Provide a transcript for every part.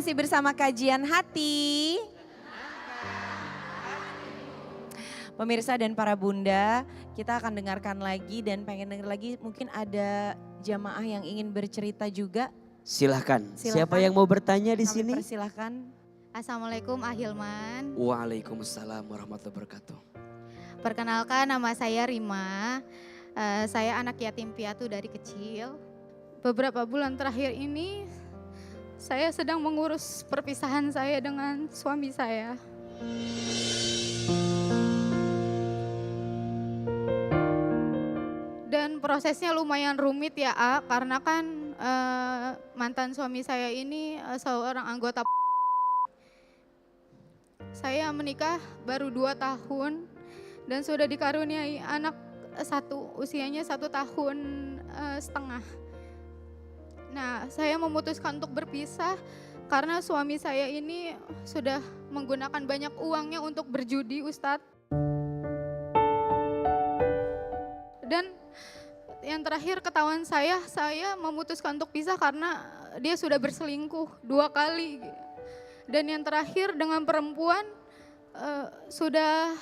masih bersama Kajian Hati. Pemirsa dan para bunda, kita akan dengarkan lagi dan pengen denger lagi, mungkin ada jamaah yang ingin bercerita juga. Silahkan. Silakan. Siapa yang mau bertanya di Kami sini? persilahkan. Assalamualaikum Ahilman. Waalaikumsalam warahmatullahi wabarakatuh. Perkenalkan, nama saya Rima. Saya anak yatim piatu dari kecil. Beberapa bulan terakhir ini saya sedang mengurus perpisahan saya dengan suami saya. Dan prosesnya lumayan rumit ya, A, karena kan mantan suami saya ini seorang anggota. Saya menikah baru 2 tahun dan sudah dikaruniai anak satu, usianya 1 tahun setengah. Nah, saya memutuskan untuk berpisah karena suami saya ini sudah menggunakan banyak uangnya untuk berjudi, Ustadz. Dan yang terakhir ketahuan saya memutuskan untuk pisah karena dia sudah berselingkuh 2 kali. Dan yang terakhir dengan perempuan sudah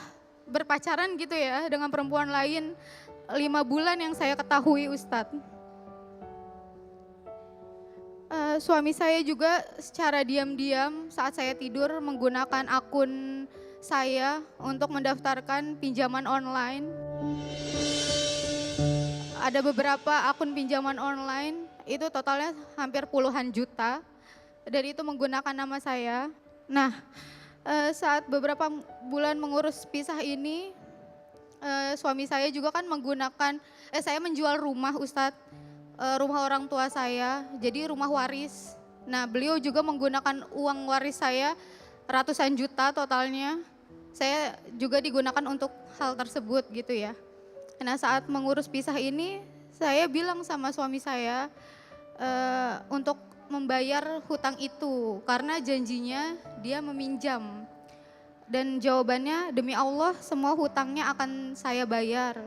berpacaran gitu ya, dengan perempuan lain 5 bulan yang saya ketahui, Ustadz. Suami saya juga secara diam-diam saat saya tidur menggunakan akun saya untuk mendaftarkan pinjaman online. Ada beberapa akun pinjaman online, itu totalnya hampir puluhan juta. Dan itu menggunakan nama saya. Nah, saat beberapa bulan mengurus pisah ini, suami saya juga kan menggunakan, saya menjual rumah, Ustadz. Rumah orang tua saya, jadi rumah waris. Nah, beliau juga menggunakan uang waris saya ratusan juta totalnya. Saya juga digunakan untuk hal tersebut gitu ya. Nah, saat mengurus pisah ini, saya bilang sama suami saya untuk membayar hutang itu karena janjinya dia meminjam. Dan jawabannya, demi Allah semua hutangnya akan saya bayar.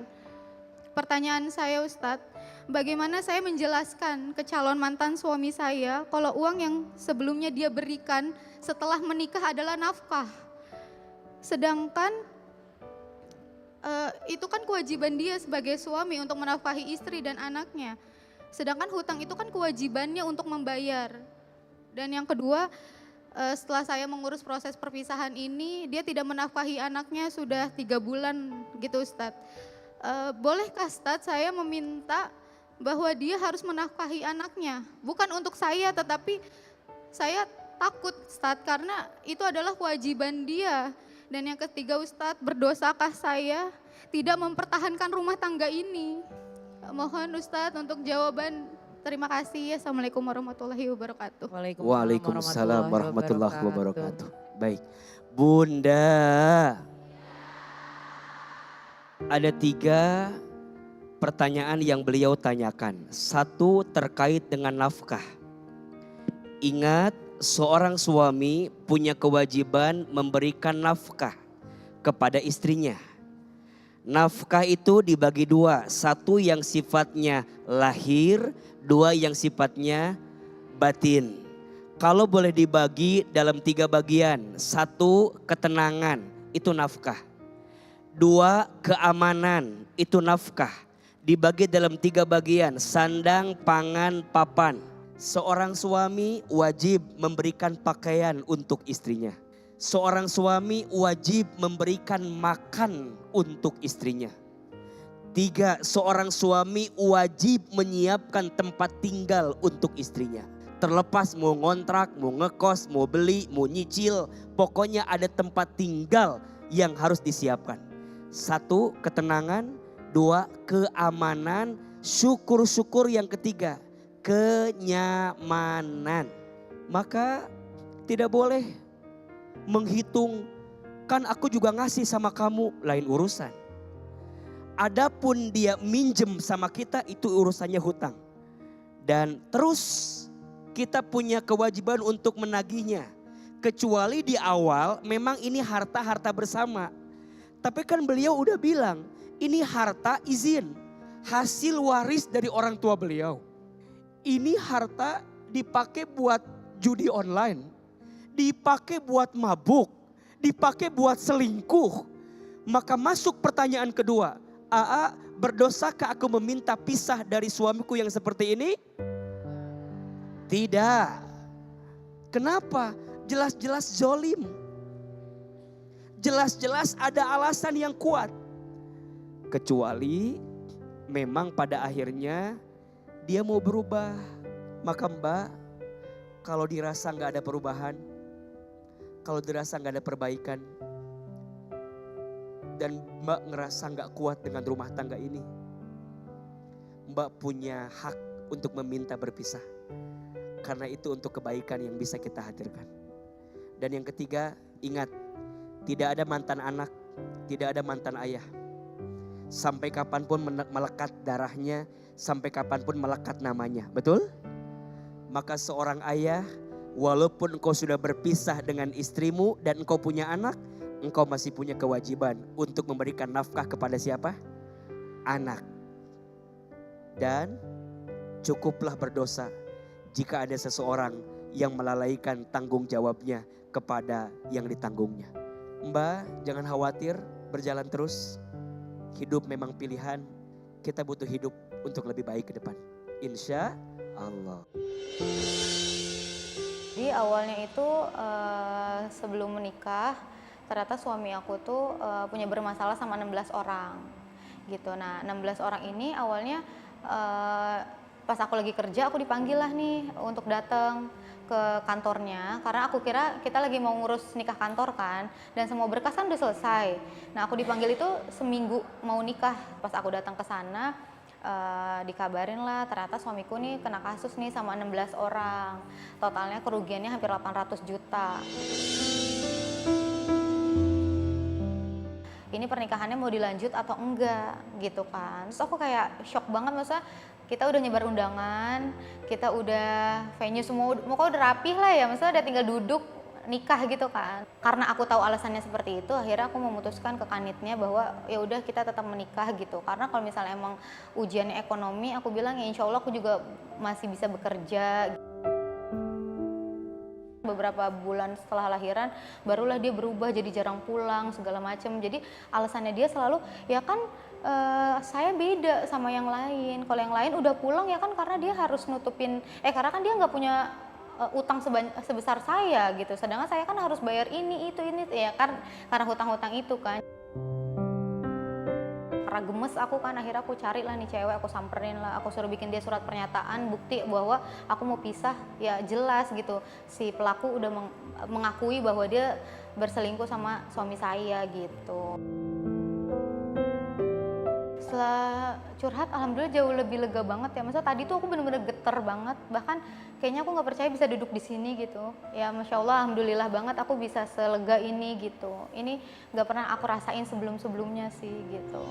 Pertanyaan saya, Ustadz, bagaimana saya menjelaskan ke calon mantan suami saya kalau uang yang sebelumnya dia berikan setelah menikah adalah nafkah. Sedangkan itu kan kewajiban dia sebagai suami untuk menafkahi istri dan anaknya. Sedangkan hutang itu kan kewajibannya untuk membayar. Dan yang kedua, setelah saya mengurus proses perpisahan ini, dia tidak menafkahi anaknya sudah 3 bulan gitu, Ustadz. Bolehkah, Ustadz, saya meminta bahwa dia harus menafkahi anaknya? Bukan untuk saya, tetapi saya takut, Ustadz, karena itu adalah kewajiban dia. Dan yang ketiga, Ustadz, berdosakah saya tidak mempertahankan rumah tangga ini? Mohon Ustadz untuk jawaban. Terima kasih. Assalamualaikum warahmatullahi wabarakatuh. Waalaikumsalam warahmatullahi wabarakatuh. Baik, Bunda. Ada 3 pertanyaan yang beliau tanyakan. 1 terkait dengan nafkah. Ingat, seorang suami punya kewajiban memberikan nafkah kepada istrinya. Nafkah itu dibagi 2, 1 yang sifatnya lahir, 2 yang sifatnya batin. Kalau boleh dibagi dalam 3 bagian, 1 ketenangan, itu nafkah. 2 keamanan, itu nafkah. Dibagi dalam 3 bagian, sandang, pangan, papan. Seorang suami wajib memberikan pakaian untuk istrinya. Seorang suami wajib memberikan makan untuk istrinya. 3, seorang suami wajib menyiapkan tempat tinggal untuk istrinya. Terlepas mau ngontrak, mau ngekos, mau beli, mau nyicil, pokoknya ada tempat tinggal yang harus disiapkan. 1 ketenangan, 2 keamanan, syukur-syukur yang ketiga kenyamanan. Maka tidak boleh menghitung, kan aku juga ngasih sama kamu, lain urusan. Adapun dia minjem sama kita, itu urusannya hutang. Dan terus kita punya kewajiban untuk menagihnya. Kecuali di awal memang ini harta-harta bersama. Tapi kan beliau udah bilang, ini harta izin, hasil waris dari orang tua beliau. Ini harta dipakai buat judi online. dipakai buat mabuk, dipakai buat selingkuh. Maka masuk pertanyaan kedua, Aa, berdosakah aku meminta pisah dari suamiku yang seperti ini? Tidak. Kenapa? Jelas-jelas zolim. Jelas-jelas ada alasan yang kuat. Kecuali memang pada akhirnya dia mau berubah. Maka Mbak, kalau dirasa gak ada perubahan, kalau dirasa gak ada perbaikan, dan Mbak ngerasa gak kuat dengan rumah tangga ini, Mbak punya hak untuk meminta berpisah. Karena itu untuk kebaikan yang bisa kita hadirkan. Dan yang ketiga, ingat, tidak ada mantan anak, tidak ada mantan ayah. Sampai kapanpun melekat darahnya, sampai kapanpun melekat namanya. Betul? Maka seorang ayah, walaupun engkau sudah berpisah dengan istrimu dan engkau punya anak, engkau masih punya kewajiban untuk memberikan nafkah kepada siapa? Anak. Dan cukuplah berdosa jika ada seseorang yang melalaikan tanggung jawabnya kepada yang ditanggungnya. Mbak, jangan khawatir, berjalan terus. Hidup memang pilihan, kita butuh hidup untuk lebih baik ke depan. Insya Allah. Jadi awalnya itu sebelum menikah, ternyata suami aku tuh punya bermasalah sama 16 orang gitu. Nah 16 orang ini awalnya pas aku lagi kerja aku dipanggil lah nih untuk datang ke kantornya, karena aku kira kita lagi mau ngurus nikah kantor kan, dan semua berkas kan udah selesai. Nah aku dipanggil itu seminggu mau nikah. Pas aku datang ke sana dikabarin lah ternyata suamiku nih kena kasus nih sama 16 orang. Totalnya kerugiannya hampir 800 juta. Ini pernikahannya mau dilanjut atau enggak gitu kan. Terus aku kayak shock banget, maksudnya kita udah nyebar undangan, kita udah venue semua, pokoknya udah rapih lah ya, maksudnya udah tinggal duduk nikah gitu kan. Karena aku tahu alasannya seperti itu, akhirnya aku memutuskan ke kanitnya bahwa ya udah kita tetap menikah gitu. Karena kalau misalnya emang ujiannya ekonomi, aku bilang ya insya Allah aku juga masih bisa bekerja. Beberapa bulan setelah lahiran barulah dia berubah jadi jarang pulang segala macam. Jadi alasannya dia selalu ya kan saya beda sama yang lain. Kalau yang lain udah pulang ya kan karena dia harus nutupin karena kan dia nggak punya utang sebesar saya gitu. Sedangkan saya kan harus bayar ini ya kan karena hutang-hutang itu kan. Karena gemes aku kan, akhirnya aku cari lah nih cewek, aku samperin lah, aku suruh bikin dia surat pernyataan bukti bahwa aku mau pisah. Ya jelas gitu, si pelaku udah mengakui bahwa dia berselingkuh sama suami saya gitu. Setelah curhat alhamdulillah jauh lebih lega banget ya. Maksudnya tadi tuh aku bener-bener geter banget, bahkan kayaknya aku nggak percaya bisa duduk di sini gitu. Ya Masya Allah alhamdulillah banget aku bisa selega ini gitu. Ini nggak pernah aku rasain sebelum-sebelumnya sih gitu.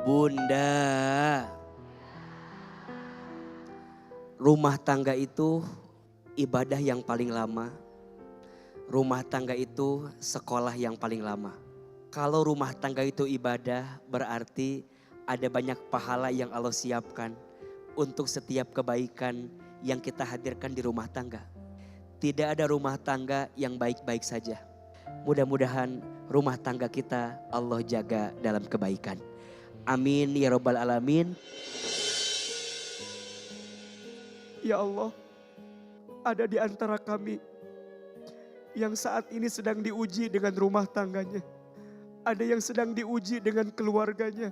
Bunda, rumah tangga itu ibadah yang paling lama. Rumah tangga itu sekolah yang paling lama. Kalau rumah tangga itu ibadah, berarti ada banyak pahala yang Allah siapkan untuk setiap kebaikan yang kita hadirkan di rumah tangga. Tidak ada rumah tangga yang baik-baik saja. Mudah-mudahan rumah tangga kita Allah jaga dalam kebaikan. Amin ya Rabbal Alamin. Ya Allah, ada di antara kami yang saat ini sedang diuji dengan rumah tangganya. Ada yang sedang diuji dengan keluarganya.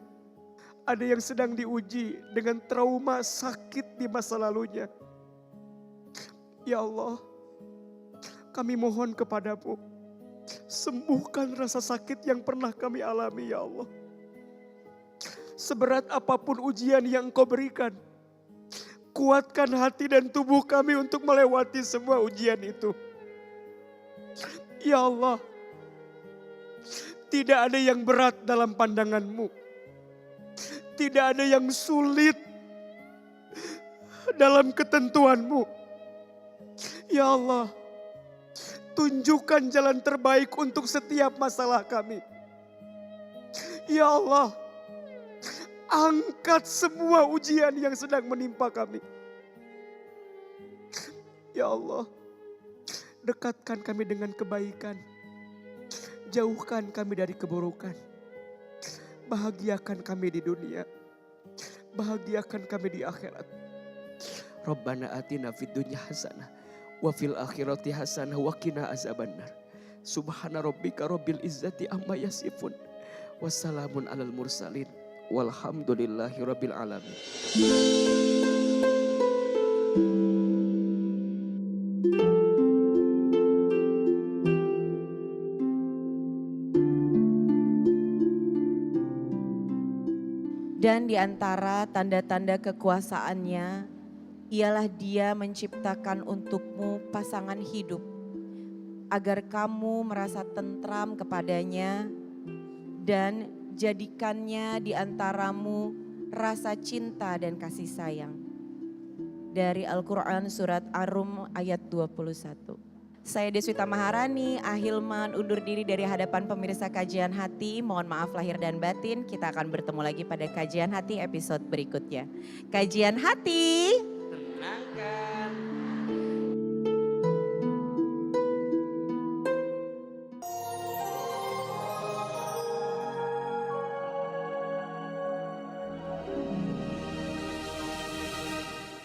Ada yang sedang diuji dengan trauma sakit di masa lalunya. Ya Allah, kami mohon kepadamu, sembuhkan rasa sakit yang pernah kami alami ya Allah. Seberat apapun ujian yang Engkau berikan, kuatkan hati dan tubuh kami untuk melewati semua ujian itu. Ya Allah, tidak ada yang berat dalam pandangan-Mu. Tidak ada yang sulit. dalam ketentuan-Mu. Ya Allah, tunjukkan jalan terbaik untuk setiap masalah kami. Ya Allah, angkat semua ujian yang sedang menimpa kami. Ya Allah, dekatkan kami dengan kebaikan. Jauhkan kami dari keburukan. Bahagiakan kami di dunia. Bahagiakan kami di akhirat. Rabbana atina fid dunya hasanah wa fil akhirati hasanah wa qina azabannar. Subhana rabbika rabbil izzati amma yasifun. Wassalamun alal mursalin. Walhamdulillahi rabbil alamin. Dan di antara tanda-tanda kekuasaannya, ialah Dia menciptakan untukmu pasangan hidup, agar kamu merasa tentram kepadanya dan jadikannya di antaramu rasa cinta dan kasih sayang. Dari Al-Quran Surat Ar-Rum ayat 21. Saya Deswita Maharani, Ahilman undur diri dari hadapan pemirsa Kajian Hati. Mohon maaf lahir dan batin, kita akan bertemu lagi pada Kajian Hati episode berikutnya. Kajian Hati.